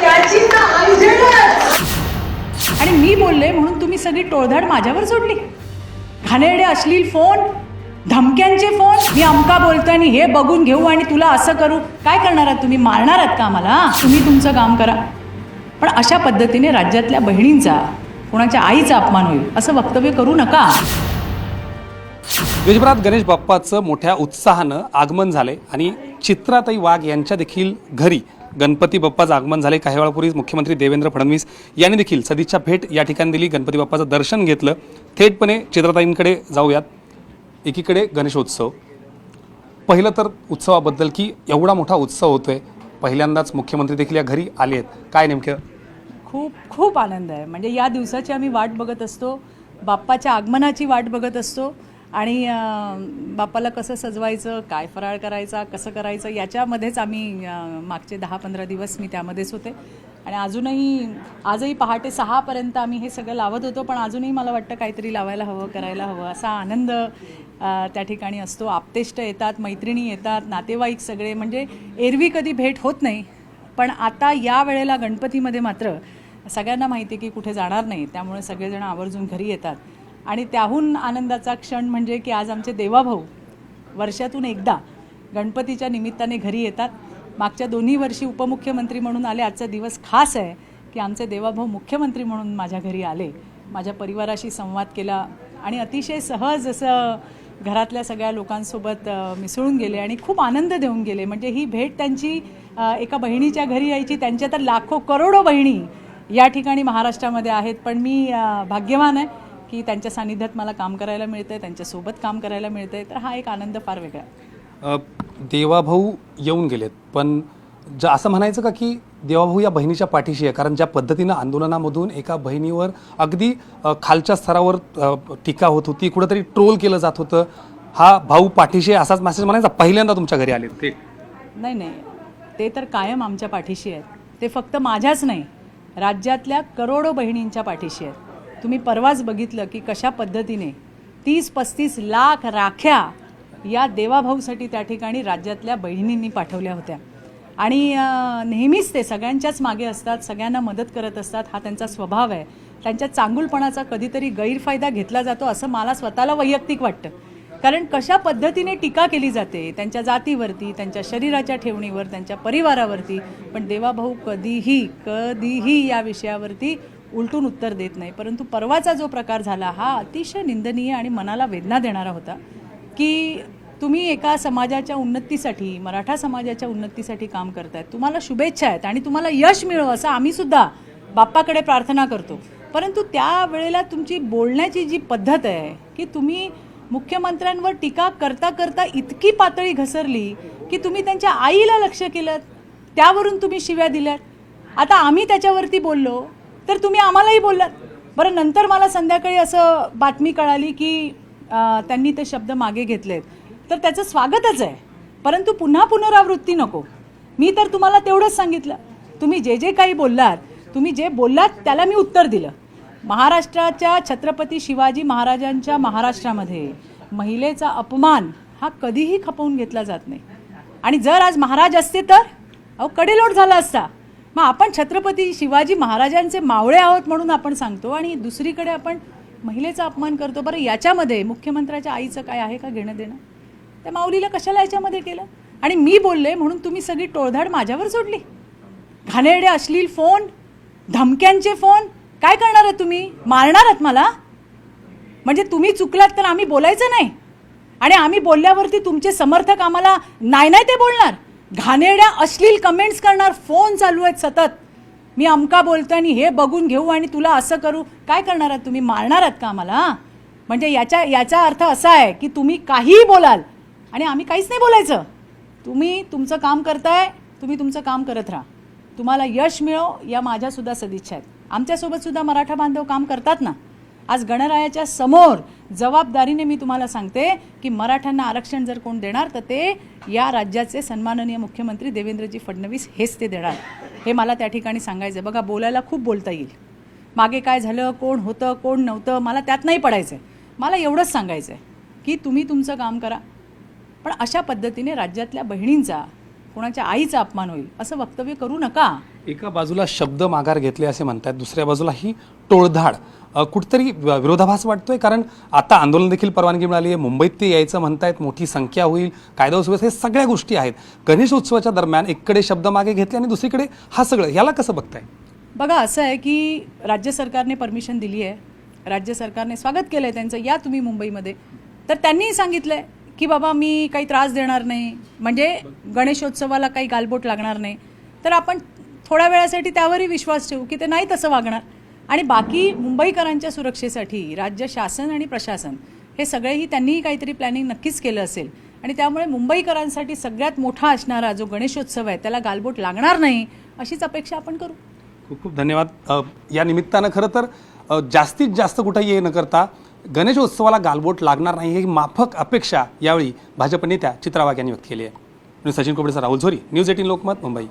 त्याची तर आयझेडच. आणि मी बोलले म्हणून तुम्ही सगळी टोळधाड माझ्यावर सोडली. घाणेरडे अश्लील फोन, धमक्यांचे फोन, मी अमका बोलतोय आणि हे बघून घेऊ आणि तुला असं करू. काय करणार आहात तुम्ही? मारणार आहात का आम्हाला? तुम्ही तुमचं काम करा. पण अशा पद्धतीने राज्यातल्या बहिणींचा, कोणाच्या आईचा अपमान होईल असं वक्तव्य करू नका. देशभरात गणेश बाप्पाचं मोठ्या उत्साहानं आगमन झाले आणि चित्राताई वाघ यांच्या देखील घरी गणपती बाप्पाचं आगमन झाले. काही वेळापूर्वी मुख्यमंत्री देवेंद्र फडणवीस यांनी देखील सदिच्छा भेट या ठिकाणी दिली. गणपती बाप्पाचं दर्शन घेतलं. थेटपणे चित्राताईंकडे जाऊयात. एकीकडे गणेशोत्सव, पहिलं तर उत्सवाबद्दल की एवढा मोठा उत्सव होतोय, पहिल्यांदाच मुख्यमंत्री देखील या घरी आले आहेत, काय नेमकं? खूप खूप आनंद आहे. म्हणजे या दिवसाची आम्ही वाट बघत असतो, बाप्पाच्या आगमनाची वाट बघत असतो आणि बाप्पाला कसं सजवायचं, काय फराळ करायचा, कसं करायचं याच्यामध्येच आम्ही मागचे 10-15 दिवस मी त्यामध्येच होते. आणि आजही पहाटे 6पर्यंत आम्ही हे सगळं लावत होतो. पण अजूनही मला वाटतं काहीतरी लावायला हवं, करायला हवं असा आनंद त्या ठिकाणी असतो. आप्तेष्ट येतात, मैत्रिणी येतात, नातेवाईक सगळे. म्हणजे एरवी कधी भेट होत नाही, पण आता या वेळेला गणपतीमध्ये मात्र सगळ्यांना माहिती आहे की कुठे जाणार नाही, त्यामुळे सगळेजण आवर्जून घरी येतात. आणि त्याहून आनंदाचा क्षण म्हणजे की आज आमचे देवाभाऊ वर्षातून एकदा गणपतीच्या निमित्ताने घरी येतात. मागच्या 2 वर्षी उपमुख्यमंत्री म्हणून आले. आजचा दिवस खास आहे की आमचे देवाभाऊ मुख्यमंत्री म्हणून माझ्या घरी आले, माझ्या परिवाराशी संवाद केला आणि अतिशय सहज असं घरातल्या सगळ्या लोकांसोबत मिसळून गेले आणि खूप आनंद देऊन गेले. म्हणजे ही भेट त्यांची एका बहिणीच्या घरी यायची. त्यांच्या तर लाखो करोडो बहिणी या ठिकाणी महाराष्ट्रामध्ये आहेत, पण मी भाग्यवान आहे की त्यांच्या सानिध्यात मला काम करायला मिळतं आहे, त्यांच्यासोबत काम करायला मिळतं आहे. तर हा एक आनंद फार वेगळा आहे. देवाभाऊ येऊन गेलेत, पण असं म्हणायचं का की देवाभाऊ या बहिणीच्या पाठीशी आहे? कारण ज्या पद्धतीनं आंदोलनामधून एका बहिणीवर अगदी खालच्या स्तरावर टीका होत होती, कुठंतरी ट्रोल केलं जात होतं, हा भाऊ पाठीशी आहे असाच मेसेज म्हणायचा? पहिल्यांदा तुमच्या घरी आले ते? नाही, ते तर कायम आमच्या पाठीशी आहेत. ते फक्त माझ्याच नाही, राज्यातल्या करोडो बहिणींच्या पाठीशी आहेत. तुम्ही परवाच बघितलं की कशा पद्धतीने 30-35 लाख राख्या या देवाभाऊसाठी त्या ठिकाणी राज्यातल्या बहिणींनी पाठवल्या होत्या. आणि नेहमीच ते सगळ्यांच्याच मागे असतात, सगळ्यांना मदत करत असतात. हा त्यांचा स्वभाव आहे. त्यांच्या चांगुलपणाचा कधीतरी गैरफायदा घेतला जातो असं मला स्वतःला वैयक्तिक वाटतं. कारण कशा पद्धतीने टीका केली जाते त्यांच्या जातीवरती, त्यांच्या शरीराच्या ठेवणीवर, त्यांच्या परिवारावरती. पण देवाभाऊ कधीही या विषयावरती उलटून उत्तर देत नाही. परंतु परवाचा जो प्रकार झाला हा अतिशय निंदनीय आणि मनाला वेदना देणारा होता की तुम्ही एका समाजाच्या उन्नतीसाठी, मराठा समाजाच्या उन्नतीसाठी काम करतायत, तुम्हाला शुभेच्छा आहेत आणि तुम्हाला यश मिळो असं आम्ही सुद्धा बाप्पाकडे प्रार्थना करतो. परंतु त्या वेळेला तुमची बोलण्याची जी पद्धत आहे की तुम्ही मुख्यमंत्र्यांवर टीका करता करता इतकी पातळी घसरली की तुम्ही त्यांच्या आईला लक्ष केलं, त्यावरून तुम्ही शिव्या दिल्यात. आता आम्ही त्याच्यावरती बोललो तर तुम्ही आम्हालाही बोललात. बरं, नंतर मला संध्याकाळी असं बातमी कळाली की त्यांनी ते शब्द मागे घेतलेत, तर त्याचं स्वागतच आहे. परंतु पुन्हा पुनरावृत्ती नको. मी तर तुम्हाला तेवढंच सांगितलं, तुम्ही जे काही बोललात, तुम्ही जे बोललात त्याला मी उत्तर दिलं. महाराष्ट्राच्या छत्रपती शिवाजी महाराजांच्या महाराष्ट्रामध्ये महिलेचा अपमान हा कधीही खपवून घेतला जात नाही. आणि जर आज महाराज असते तर कडेलोट झाला असता. मग आपण छत्रपती शिवाजी महाराजांचे मावळे आहोत म्हणून आपण सांगतो आणि दुसरीकडे आपण महिलेचा अपमान करतो. बरं, याच्यामध्ये मुख्यमंत्र्याच्या आईचं काय आहे का घेणं देणं? त्या माऊलीला कशाला याच्यामध्ये केलं? आणि मी बोलले म्हणून तुम्ही सगळी टोळधाड माझ्यावर सोडली. घाणेरडे अश्लील फोन, धमक्यांचे फोन, काय करणार आहात तुम्ही? मारणार आहात मला? म्हणजे तुम्ही चुकलात तर आम्ही बोलायचं नाही आणि आम्ही बोलल्यावरती तुमचे समर्थक आम्हाला नाही ते बोलणार, घाणेरड्या अश्लील कमेंट्स करणार, फोन चालू आहेत सतत, मी अमका बोलतोय आणि हे बघून घेऊ आणि तुला असं करू. काय करणार आहात तुम्ही? मारणार आहात का आम्हाला? म्हणजे याचा अर्थ असा आहे की तुम्ही काहीही बोलाल आणि आम्ही काहीच नाही बोलायचं. तुम्ही तुमचं काम करताय, तुम्ही तुमचं काम करत राहा. तुम्हाला यश मिळो या माझ्यासुद्धा सदिच्छा आहेत. आमच्यासोबत सुद्धा मराठा बांधव काम करतात ना. आज गणरायाच्या समोर जबाबदारीने मी तुम्हाला सांगते की मराठ्यांना आरक्षण जर कोण देणार तर ते या राज्याचे सन्माननीय मुख्यमंत्री देवेंद्रजी फडणवीस हेच ते देणार. हे मला त्या ठिकाणी सांगायचं. बघा, बोलायला खूप बोलता येईल. मागे काय झालं, कोण होतं कोण नव्हतं, मला त्यात नाही पडायचं आहे. मला एवढंच सांगायचं आहे की तुम्ही तुमचं काम करा, पण अशा पद्धतीने राज्यातल्या बहिणींचा, कोणाच्या आईचा अपमान होईल असं वक्तव्य करू नका. एका बाजूला शब्द माघार घेतले असे म्हणतात, दुसऱ्या बाजूला ही टोळधाड कुठतरी विरोधाभास वाटतोय. कारण आता आंदोलन देखील परवानगी मिळाली आहे, मुंबईत ते यायचं म्हणतायत, मोठी संख्या होईल, कायदा व सुव्यवस्था, हे सगळ्या गोष्टी आहेत. गणेशोत्सवाच्या दरम्यान एकीकडे शब्द मागे घेतले आणि दुसरीकडे हा सगळं, याला कसं बघताय? बघा, असं आहे की राज्य सरकारने परमिशन दिली आहे, राज्य सरकारने स्वागत केलं आहे त्यांचं, या तुम्ही मुंबईमध्ये. तर त्यांनीही सांगितलं आहे की बाबा मी काही त्रास देणार नाही, म्हणजे गणेशोत्सवाला काही गालबोट लागणार नाही. तर आपण थोड्या वेळासाठी त्यावरही विश्वास ठेवू की ते नाही तसं वागणार. आणि बाकी मुंबईकरांच्या सुरक्षेसाठी राज्य शासन आणि प्रशासन हे सगळेही, त्यांनीही काहीतरी प्लॅनिंग नक्कीच केलं असेल. आणि त्यामुळे मुंबईकरांसाठी सगळ्यात मोठा असणारा जो गणेशोत्सव आहे त्याला गालबोट लागणार नाही अशीच अपेक्षा आपण करू. खूप खूप धन्यवाद. या निमित्तानं खरं तर जास्तीत जास्त कुठंही हे न करता गणेशोत्सवाला गालबोट लागणार नाही ही माफक अपेक्षा यावेळी भाजप नेत्या चित्रा वाघ यांनी व्यक्त केली आहे. सचिन कोपडेचा राहुल झोरी, न्यूज 18 लोकमत, मुंबई.